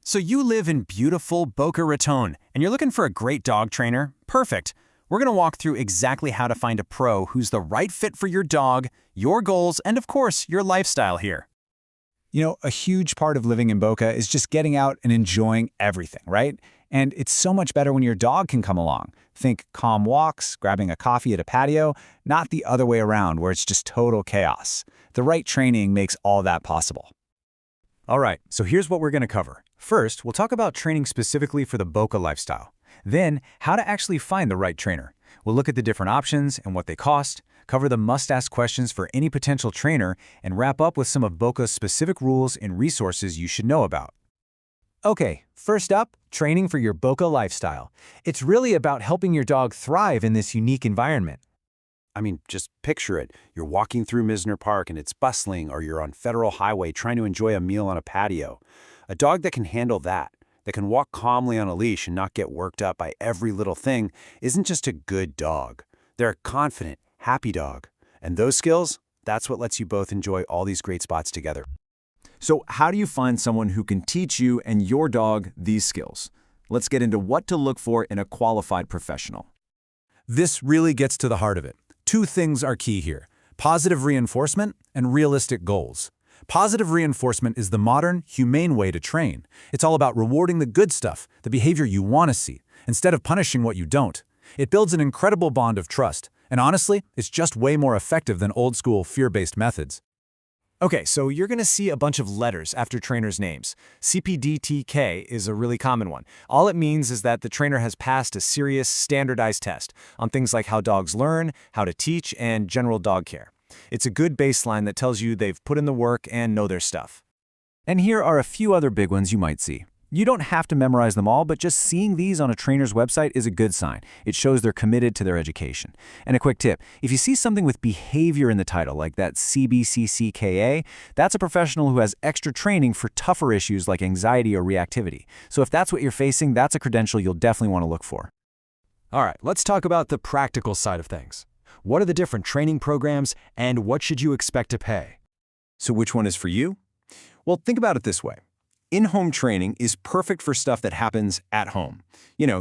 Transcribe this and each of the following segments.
So you live in beautiful Boca Raton, and you're looking for a great dog trainer? Perfect. We're going to walk through exactly how to find a pro who's the right fit for your dog, your goals, and of course, your lifestyle here. A huge part of living in Boca is just getting out and enjoying everything, right? And it's so much better when your dog can come along. Think calm walks, grabbing a coffee at a patio, not the other way around where it's just total chaos. The right training makes all that possible. All right, so here's what we're going to cover. First, we'll talk about training specifically for the Boca lifestyle. Then, how to actually find the right trainer. We'll look at the different options and what they cost, cover the must-ask questions for any potential trainer, and wrap up with some of Boca's specific rules and resources you should know about. Okay, first up, training for your Boca lifestyle. It's really about helping your dog thrive in this unique environment. I mean, just picture it. You're walking through Misner Park and it's bustling, or you're on Federal Highway trying to enjoy a meal on a patio. A dog that can handle that can walk calmly on a leash and not get worked up by every little thing, isn't just a good dog. They're a confident, happy dog. And those skills, that's what lets you both enjoy all these great spots together. So how do you find someone who can teach you and your dog these skills? Let's get into what to look for in a qualified professional. This really gets to the heart of it. Two things are key here: positive reinforcement and realistic goals. Positive reinforcement is the modern, humane way to train. It's all about rewarding the good stuff, the behavior you want to see, instead of punishing what you don't. It builds an incredible bond of trust, and honestly, it's just way more effective than old-school fear-based methods. Okay, so you're going to see a bunch of letters after trainers' names. CPDTK is a really common one. All it means is that the trainer has passed a serious, standardized test on things like how dogs learn, how to teach, and general dog care. It's a good baseline that tells you they've put in the work and know their stuff. And here are a few other big ones you might see. You don't have to memorize them all, but just seeing these on a trainer's website is a good sign. It shows they're committed to their education. And a quick tip, if you see something with behavior in the title, like that CBCCKA, that's a professional who has extra training for tougher issues like anxiety or reactivity. So if that's what you're facing, that's a credential you'll definitely want to look for. All right, let's talk about the practical side of things. What are the different training programs, and what should you expect to pay? So which one is for you? Well, think about it this way. In-home training is perfect for stuff that happens at home.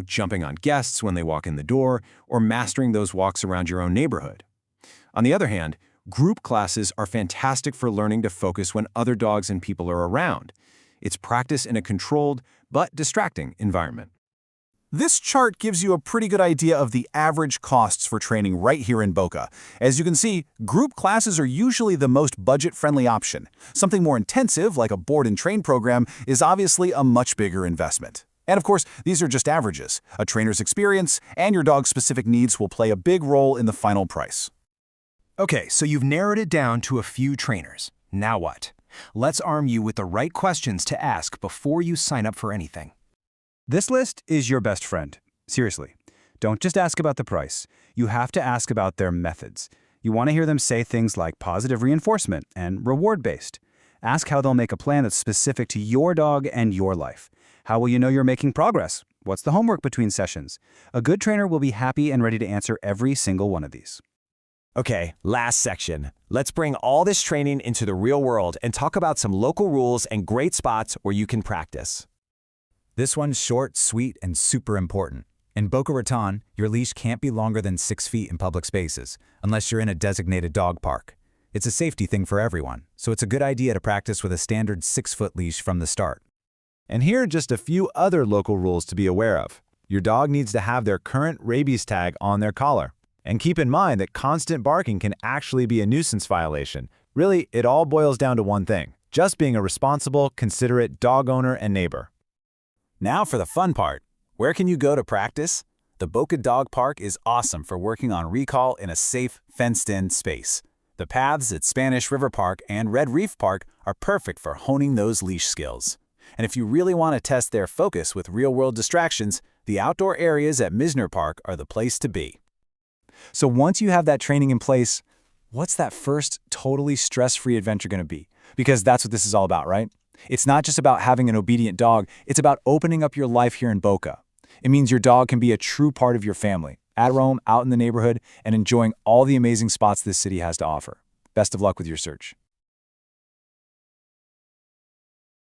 Jumping on guests when they walk in the door, or mastering those walks around your own neighborhood. On the other hand, group classes are fantastic for learning to focus when other dogs and people are around. It's practice in a controlled, but distracting environment. This chart gives you a pretty good idea of the average costs for training right here in Boca. As you can see, group classes are usually the most budget-friendly option. Something more intensive, like a board and train program, is obviously a much bigger investment. And of course, these are just averages. A trainer's experience and your dog's specific needs will play a big role in the final price. Okay, so you've narrowed it down to a few trainers. Now what? Let's arm you with the right questions to ask before you sign up for anything. This list is your best friend. Seriously. Don't just ask about the price. You have to ask about their methods. You want to hear them say things like positive reinforcement and reward-based. Ask how they'll make a plan that's specific to your dog and your life. How will you know you're making progress? What's the homework between sessions? A good trainer will be happy and ready to answer every single one of these. Okay, last section. Let's bring all this training into the real world and talk about some local rules and great spots where you can practice. This one's short, sweet, and super important. In Boca Raton, your leash can't be longer than 6 feet in public spaces, unless you're in a designated dog park. It's a safety thing for everyone, so it's a good idea to practice with a standard 6-foot leash from the start. And here are just a few other local rules to be aware of. Your dog needs to have their current rabies tag on their collar. And keep in mind that constant barking can actually be a nuisance violation. Really, it all boils down to one thing: just being a responsible, considerate dog owner and neighbor. Now for the fun part. Where can you go to practice? The Boca Dog Park is awesome for working on recall in a safe, fenced-in space. The paths at Spanish River Park and Red Reef Park are perfect for honing those leash skills. And if you really want to test their focus with real-world distractions, the outdoor areas at Misner Park are the place to be. So once you have that training in place, what's that first totally stress-free adventure going to be? Because that's what this is all about, right? It's not just about having an obedient dog, it's about opening up your life here in Boca. It means your dog can be a true part of your family, at home, out in the neighborhood, and enjoying all the amazing spots this city has to offer. Best of luck with your search.